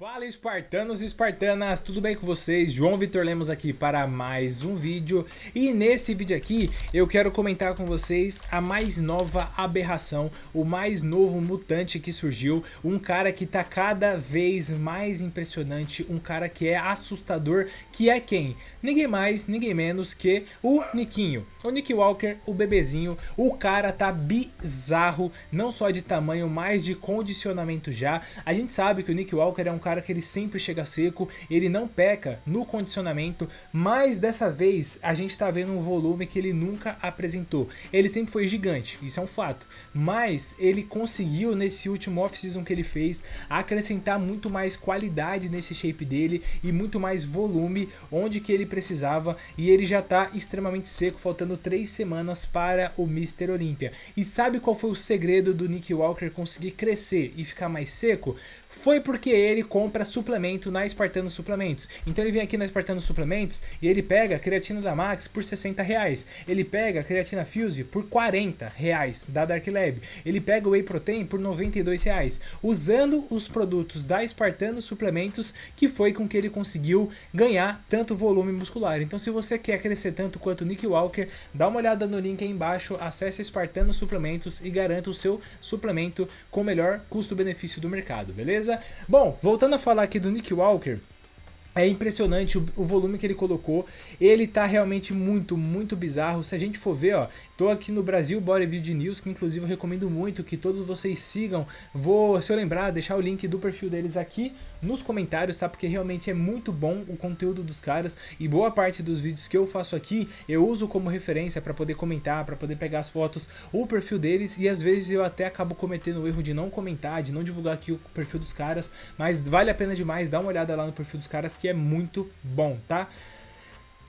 Fala espartanos e espartanas, tudo bem com vocês? João Vitor Lemos aqui para mais um vídeo. E nesse vídeo aqui eu quero comentar com vocês a mais nova aberração, o mais novo mutante que surgiu, um cara que tá cada vez mais impressionante, um cara que é assustador, que é quem? Ninguém mais, ninguém menos que o Niquinho, o Nick Walker, o bebezinho. O cara tá bizarro, não só de tamanho, mas de condicionamento já. A gente sabe que o Nick Walker é um cara que ele sempre chega seco, ele não peca no condicionamento, mas dessa vez a gente tá vendo um volume que ele nunca apresentou. Ele sempre foi gigante, isso é um fato, mas ele conseguiu nesse último off-season que ele fez acrescentar muito mais qualidade nesse shape dele e muito mais volume onde que ele precisava, e ele já tá extremamente seco, faltando 3 semanas para o Mr. Olympia. E sabe qual foi o segredo do Nick Walker conseguir crescer e ficar mais seco? Foi porque ele compra suplemento na Espartano Suplementos. Então ele vem aqui na Espartano Suplementos e ele pega a creatina da Max por R$60. Ele pega a creatina Fuse por R$40 da Dark Lab. Ele pega o Whey Protein por R$92. Usando os produtos da Espartano Suplementos, que foi com que ele conseguiu ganhar tanto volume muscular. Então se você quer crescer tanto quanto o Nick Walker, dá uma olhada no link aí embaixo, acesse Espartano Suplementos e garanta o seu suplemento com o melhor custo-benefício do mercado, beleza? Bom, voltando a falar aqui do Nick Walker, é impressionante o volume que ele colocou, ele tá realmente muito bizarro. Se a gente for ver, ó, tô aqui no Brasil Bodybuilding News, que inclusive eu recomendo muito que todos vocês sigam. Vou, se eu lembrar, deixar o link do perfil deles aqui nos comentários, tá? Porque realmente é muito bom o conteúdo dos caras e boa parte dos vídeos que eu faço aqui eu uso como referência para poder comentar, para poder pegar as fotos, o perfil deles, e às vezes eu até acabo cometendo o erro de não comentar, de não divulgar aqui o perfil dos caras, mas vale a pena demais dar uma olhada lá no perfil dos caras, que é muito bom, tá?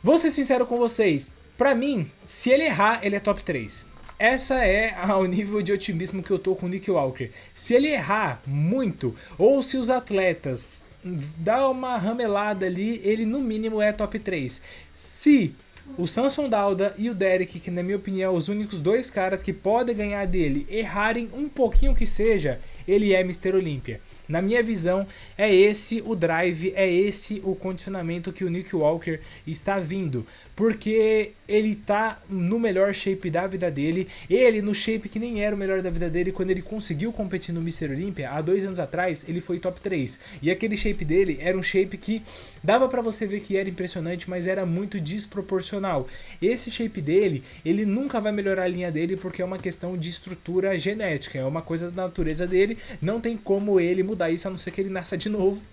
Vou ser sincero com vocês, pra mim, se ele errar, ele é top 3. Essa é o nível de otimismo que eu tô com o Nick Walker. Se ele errar muito, ou se os atletas dá uma ramelada ali, ele no mínimo é top 3. Se o Samson Dauda e o Derek, que na minha opinião os únicos dois caras que podem ganhar dele, errarem um pouquinho que seja, ele é Mr. Olympia. Na minha visão, é esse o drive, é esse o condicionamento que o Nick Walker está vindo. Porque ele tá no melhor shape da vida dele, ele no shape que nem era o melhor da vida dele, quando ele conseguiu competir no Mr. Olympia, há 2 anos atrás, ele foi top 3. E aquele shape dele era um shape que dava pra você ver que era impressionante, mas era muito desproporcional. Esse shape dele, ele nunca vai melhorar a linha dele, porque é uma questão de estrutura genética, é uma coisa da natureza dele, não tem como ele mudar isso, a não ser que ele nasça de novo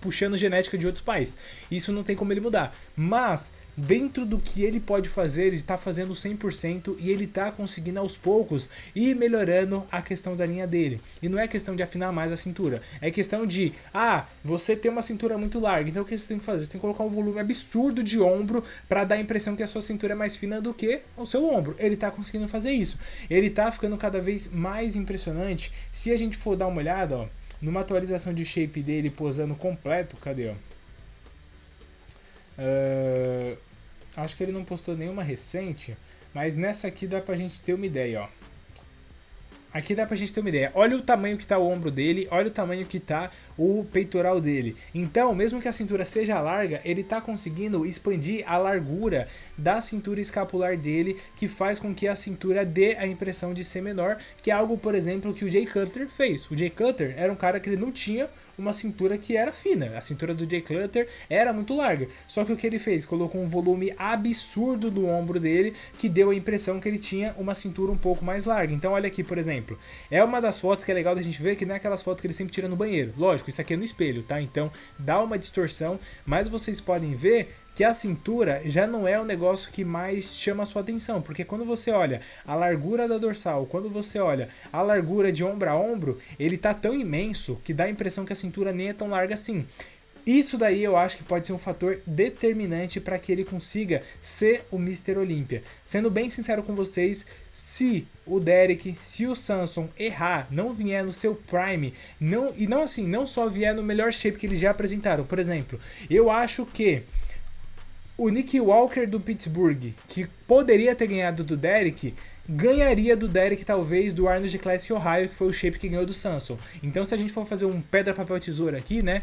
puxando genética de outros pais. Isso não tem como ele mudar. Mas dentro do que ele pode fazer, ele tá fazendo 100% e ele tá conseguindo aos poucos ir melhorando a questão da linha dele. E não é questão de afinar mais a cintura, é questão de, você tem uma cintura muito larga, então o que você tem que fazer? Você tem que colocar um volume absurdo de ombro para dar a impressão que a sua cintura é mais fina do que o seu ombro. Ele tá conseguindo fazer isso. Ele tá ficando cada vez mais impressionante. Se a gente for dar uma olhada, ó, numa atualização de shape dele posando completo, cadê, ó? Acho que ele não postou nenhuma recente, mas nessa aqui dá pra gente ter uma ideia, ó. Aqui dá pra gente ter uma ideia. Olha o tamanho que tá o ombro dele, olha o tamanho que tá o peitoral dele. Então, mesmo que a cintura seja larga, ele tá conseguindo expandir a largura da cintura escapular dele, que faz com que a cintura dê a impressão de ser menor, que é algo, por exemplo, que o Jay Cutler fez. O Jay Cutler era um cara que ele não tinha uma cintura que era fina. A cintura do Jay Cutler era muito larga. Só que o que ele fez? Colocou um volume absurdo no ombro dele, que deu a impressão que ele tinha uma cintura um pouco mais larga. Então olha aqui, por exemplo. É uma das fotos que é legal da gente ver, que não é aquelas fotos que ele sempre tira no banheiro. Lógico, isso aqui é no espelho, tá? Então dá uma distorção, mas vocês podem ver que a cintura já não é o negócio que mais chama a sua atenção, porque quando você olha a largura da dorsal, quando você olha a largura de ombro a ombro, ele tá tão imenso que dá a impressão que a cintura nem é tão larga assim. Isso daí eu acho que pode ser um fator determinante para que ele consiga ser o Mr. Olympia. Sendo bem sincero com vocês, se o Derek, se o Samson errar, não vier no seu prime, não só vier no melhor shape que eles já apresentaram, por exemplo, eu acho que o Nick Walker do Pittsburgh, que poderia ter ganhado do Derek, ganharia do Derek, talvez, do Arnold Classic Ohio, que foi o shape que ganhou do Samson. Então, se a gente for fazer um pedra, papel, tesoura aqui, né?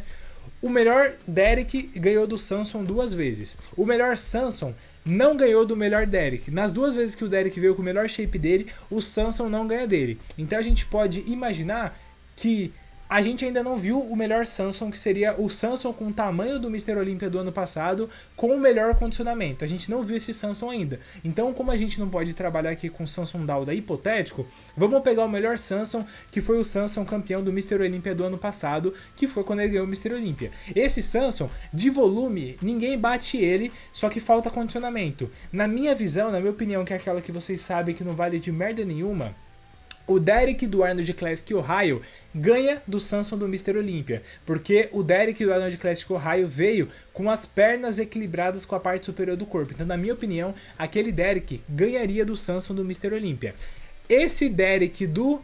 O melhor Derek ganhou do Samson 2 vezes. O melhor Samson não ganhou do melhor Derek. Nas 2 vezes que o Derek veio com o melhor shape dele, o Samson não ganha dele. Então a gente pode imaginar que a gente ainda não viu o melhor Samson, que seria o Samson com o tamanho do Mr. Olympia do ano passado, com o melhor condicionamento. A gente não viu esse Samson ainda. Então, como a gente não pode trabalhar aqui com o Samson Dauda hipotético, vamos pegar o melhor Samson, que foi o Samson campeão do Mr. Olympia do ano passado, que foi quando ele ganhou o Mr. Olympia. Esse Samson, de volume, ninguém bate ele, só que falta condicionamento. Na minha visão, na minha opinião, que é aquela que vocês sabem que não vale de merda nenhuma, o Derek do Arnold Classic Ohio ganha do Samson do Mr. Olympia, porque o Derek do Arnold Classic Ohio veio com as pernas equilibradas com a parte superior do corpo. Então, na minha opinião, aquele Derek ganharia do Samson do Mr. Olympia. Esse Derek do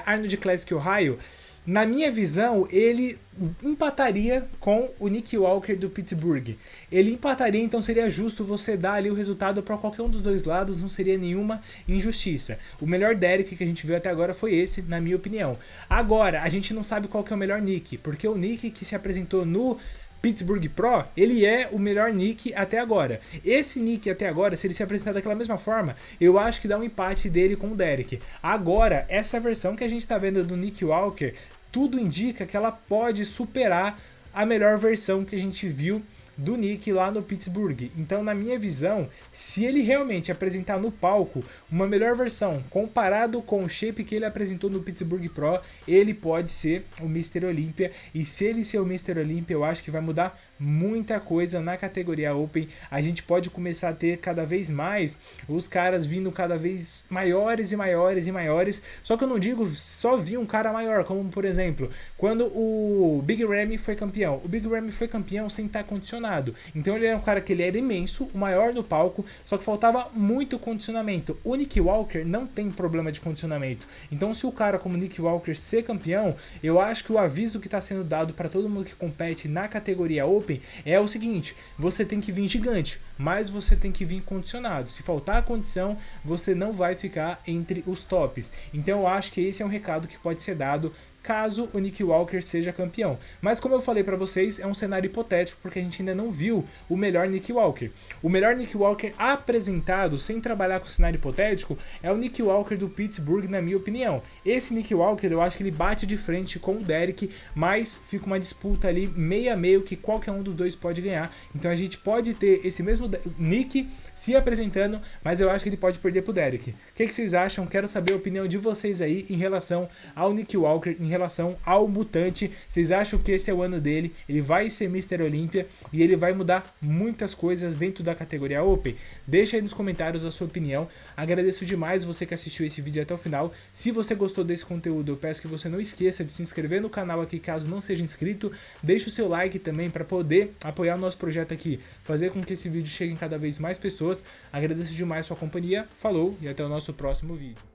Arnold Classic Ohio, na minha visão, ele empataria com o Nick Walker do Pittsburgh. Ele empataria, então seria justo você dar ali o resultado para qualquer um dos dois lados, não seria nenhuma injustiça. O melhor Derek que a gente viu até agora foi esse, na minha opinião. Agora, a gente não sabe qual que é o melhor Nick, porque o Nick que se apresentou no Pittsburgh Pro, ele é o melhor Nick até agora. Esse Nick até agora, se ele se apresentar daquela mesma forma, eu acho que dá um empate dele com o Derek. Agora, essa versão que a gente tá vendo do Nick Walker, tudo indica que ela pode superar a melhor versão que a gente viu do Nick lá no Pittsburgh. Então, na minha visão, se ele realmente apresentar no palco uma melhor versão comparado com o shape que ele apresentou no Pittsburgh Pro, ele pode ser o Mr. Olympia. E se ele ser o Mr. Olympia, eu acho que vai mudar muita coisa na categoria Open. A gente pode começar a ter cada vez mais os caras vindo cada vez maiores e maiores e maiores. Só que eu não digo só vir um cara maior, como por exemplo, quando o Big Ramy foi campeão. O Big Ramy foi campeão sem estar condicionado. Então ele era um cara que ele era imenso, o maior no palco, só que faltava muito condicionamento. O Nick Walker não tem problema de condicionamento. Então se o cara como Nick Walker ser campeão, eu acho que o aviso que está sendo dado para todo mundo que compete na categoria Open é o seguinte: você tem que vir gigante, mas você tem que vir condicionado. Se faltar a condição, você não vai ficar entre os tops. Então eu acho que esse é um recado que pode ser dado caso o Nick Walker seja campeão. Mas como eu falei pra vocês, é um cenário hipotético, porque a gente ainda não viu o melhor Nick Walker. O melhor Nick Walker apresentado, sem trabalhar com o cenário hipotético, é o Nick Walker do Pittsburgh, na minha opinião. Esse Nick Walker, eu acho que ele bate de frente com o Derek, mas fica uma disputa ali meio a meio, que qualquer um dos dois pode ganhar. Então a gente pode ter esse mesmo Nick se apresentando, mas eu acho que ele pode perder pro Derek. O que vocês acham? Quero saber a opinião de vocês aí em relação ao Nick Walker, em relação ao Mutante. Vocês acham que esse é o ano dele? Ele vai ser Mr. Olympia e ele vai mudar muitas coisas dentro da categoria Open? Deixa aí nos comentários a sua opinião. Agradeço demais você que assistiu esse vídeo até o final. Se você gostou desse conteúdo, eu peço que você não esqueça de se inscrever no canal aqui, caso não seja inscrito. Deixa o seu like também para poder apoiar o nosso projeto aqui, fazer com que esse vídeo chegue em cada vez mais pessoas. Agradeço demais sua companhia. Falou e até o nosso próximo vídeo.